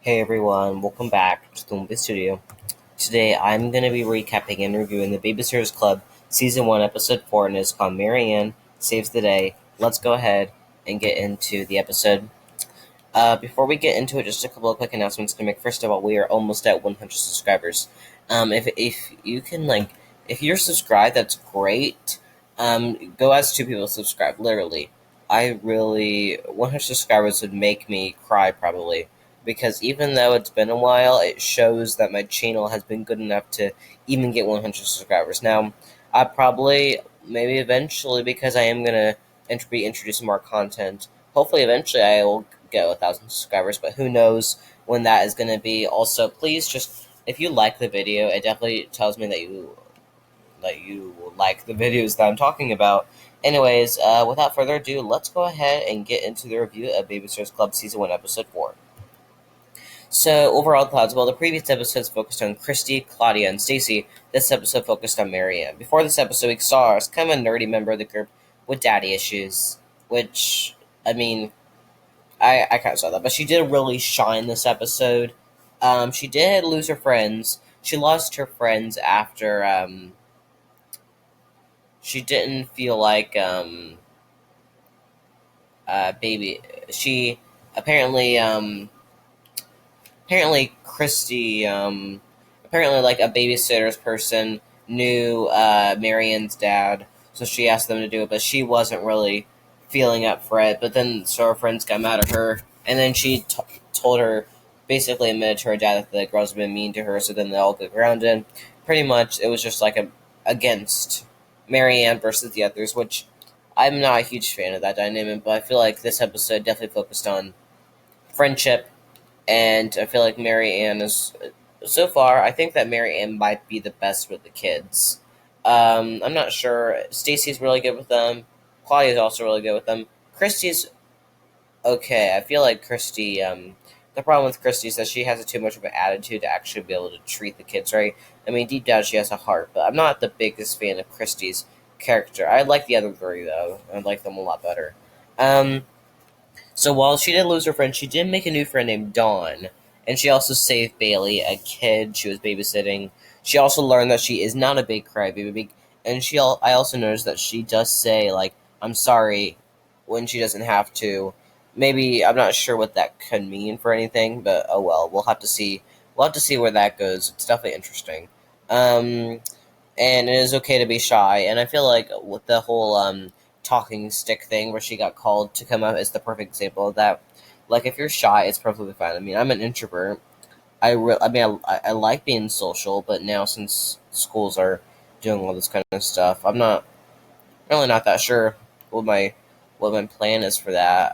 Hey everyone, welcome back to the Movie Studio. Today I'm going to be recapping and reviewing the Babysitters Club Season 1, Episode 4, and it's called Marianne Saves the Day. Let's go ahead and get into the episode. Before we get into it, just a couple of quick announcements to make. First of all, we are almost at 100 subscribers. If you can, if you're subscribed, that's great. Go ask two people to subscribe, literally. 100 subscribers would make me cry probably. Because even though it's been a while, it shows that my channel has been good enough to even get 100 subscribers. Now, I probably, maybe eventually, because I am going to be introducing more content, hopefully eventually I will get 1,000 subscribers, but who knows when that is going to be. Also, please just, if you like the video, it definitely tells me that you like the videos that I'm talking about. Anyways, without further ado, let's go ahead and get into the review of Babysitters Club Season 1, Episode 4. So, overall thoughts. Well, the previous episodes focused on Christy, Claudia, and Stacy. This episode focused on Marianne. Before this episode, we saw her as kind of a nerdy member of the group with daddy issues, which, I mean, I kind of saw that, but she did really shine this episode. She did lose her friends. She lost her friends after she didn't feel like baby. She apparently apparently Christy apparently like a babysitter's person knew Marianne's dad, so she asked them to do it, but she wasn't really feeling up for it. But then so her friends got mad at her, and then she told her, basically admitted to her dad that the girls had been mean to her. So then they all got grounded. Pretty much, it was just like a against Marianne versus the others, which I'm not a huge fan of that dynamic. But I feel like this episode definitely focused on friendship, and I feel like Mary Ann is so far. I think that Mary Ann might be the best with the kids. I'm not sure. Stacy's really good with them. Claudia's also really good with them. Christy's okay. I feel like Christy. The problem with Christy is that she has too much of an attitude to actually be able to treat the kids right. I mean, deep down she has a heart, but I'm not the biggest fan of Christy's character. I like the other three though. I like them a lot better. Um, so while she did lose her friend, she did make a new friend named Dawn, and she also saved Bailey, a kid she was babysitting. She also learned that she is not a big crybaby, and I also noticed that she does say like "I'm sorry" when she doesn't have to. Maybe I'm not sure what that could mean for anything, but oh well, we'll have to see. We'll have to see where that goes. It's definitely interesting. Um, and it is okay to be shy. And I feel like with the whole talking stick thing where she got called to come up is the perfect example of that. Like if you're shy, it's perfectly fine. I mean, I'm an introvert. I like being social, but now since schools are doing all this kind of stuff, I'm not really not that sure what my plan is for that.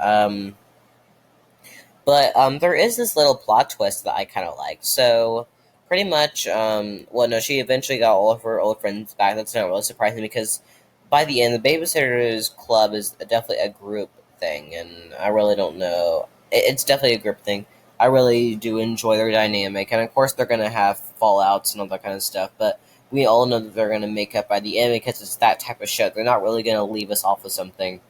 But there is this little plot twist that I kind of like. So, pretty much, well, no, she eventually got all of her old friends back. That's not really surprising because by the end, the Babysitters Club is definitely a group thing, and I really don't know. It's definitely a group thing. I really do enjoy their dynamic, and of course, they're gonna have fallouts and all that kind of stuff. But we all know that they're gonna make up by the end because it's that type of show. They're not really gonna leave us off with something.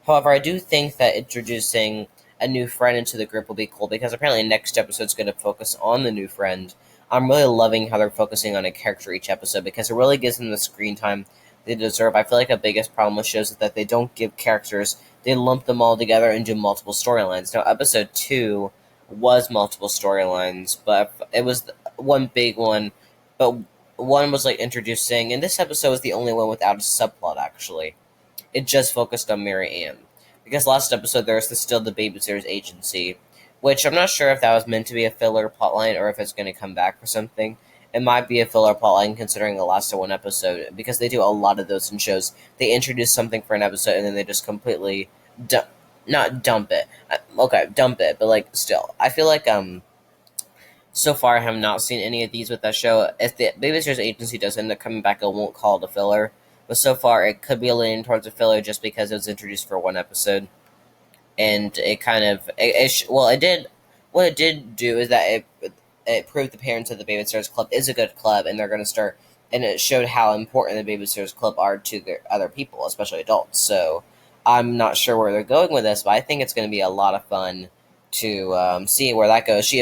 However, I do think that introducing a new friend into the group will be cool because apparently next episode's going to focus on the new friend. I'm really loving how they're focusing on a character each episode because it really gives them the screen time they deserve. I feel like a biggest problem with shows is that they don't give characters, they lump them all together and do multiple storylines. Now, episode 2 was multiple storylines, but it was one big one, but one was like introducing, and this episode was the only one without a subplot actually. It just focused on Mary Ann. Because last episode there was still the Babysitters Agency, which I'm not sure if that was meant to be a filler plotline or if it's going to come back for something. It might be a filler plotline considering it lasted one episode, because they do a lot of those in shows. They introduce something for an episode and then they just completely not dump it. Okay, dump it, but like still, I feel like so far I have not seen any of these with that show. If the Babysitters Agency does end up coming back, I won't call it a filler. But so far, it could be a leaning towards a filler just because it was introduced for one episode, and it kind of well, it did what it did do is that it proved the parents of the Babysitters Club is a good club, and they're going to start, and it showed how important the Babysitters Club are to their other people, especially adults. So I'm not sure where they're going with this, but I think it's going to be a lot of fun see where that goes.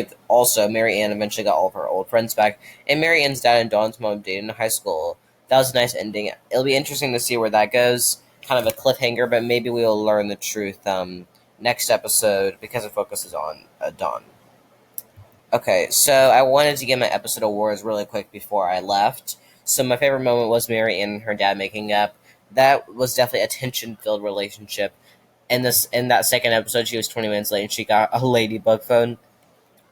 Mary Ann eventually got all of her old friends back, and Mary Ann's dad and Dawn's mom dated in high school. That was a nice ending. It'll be interesting to see where that goes. Kind of a cliffhanger, but maybe we will learn the truth next episode because it focuses on Dawn. Okay, so I wanted to give my episode awards really quick before I left. So my favorite moment was Mary Ann and her dad making up. That was definitely a tension-filled relationship. In that second episode, she was 20 minutes late and she got a ladybug phone,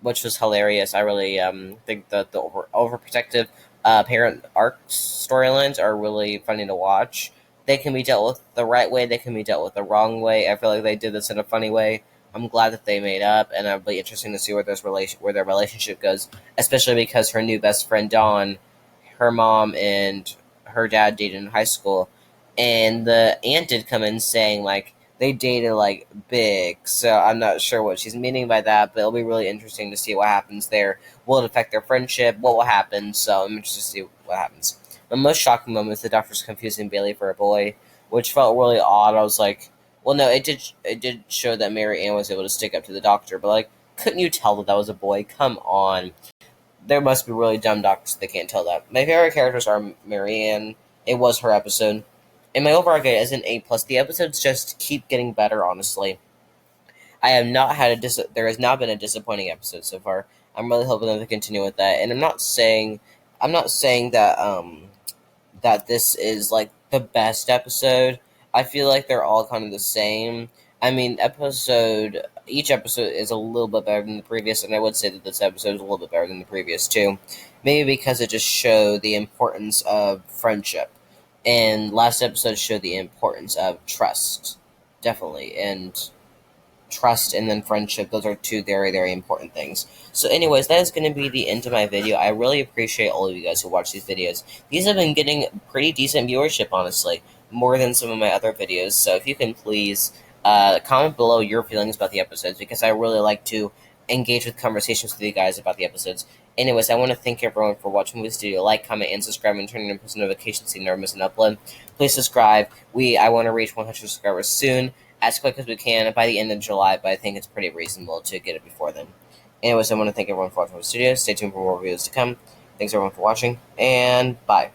which was hilarious. I really think that the overprotective parent arc storylines are really funny to watch. They can be dealt with the right way. They can be dealt with the wrong way. I feel like they did this in a funny way. I'm glad that they made up, and it'll be interesting to see where their relationship goes. Especially because her new best friend Dawn, her mom and her dad dated in high school, and the aunt did come in saying like they dated like big. So I'm not sure what she's meaning by that, but it'll be really interesting to see what happens there. Will it affect their friendship? What will happen? So I'm interested to see what happens. The most shocking moment is the doctor's confusing Bailey for a boy, which felt really odd. I was like, well, no, it did show that Mary Ann was able to stick up to the doctor, but like, couldn't you tell that was a boy? Come on. There must be really dumb doctors that can't tell that. My favorite characters are Mary Ann. It was her episode. And my overall grade is an A+. The episodes just keep getting better, honestly. I have not had there has not been a disappointing episode so far. I'm really hoping that they continue with that. And I'm not saying that this is like the best episode. I feel like they're all kind of the same. I mean, each episode is a little bit better than the previous, and I would say that this episode is a little bit better than the previous too. Maybe because it just showed the importance of friendship, and last episode showed the importance of trust, definitely, and trust and then friendship. Those are two very, very important things. So anyways, that is going to be the end of my video. I really appreciate all of you guys who watch these videos. These have been getting pretty decent viewership, honestly, more than some of my other videos. So if you can please comment below your feelings about the episodes, because I really like to engage with conversations with you guys about the episodes. Anyways, I want to thank everyone for watching this video. Like, comment, and subscribe, and turn on post notifications so you never miss an upload. Please subscribe. I want to reach 100 subscribers soon, as quick as we can by the end of July, but I think it's pretty reasonable to get it before then. Anyways, I want to thank everyone for watching the studio. Stay tuned for more videos to come. Thanks everyone for watching, and bye.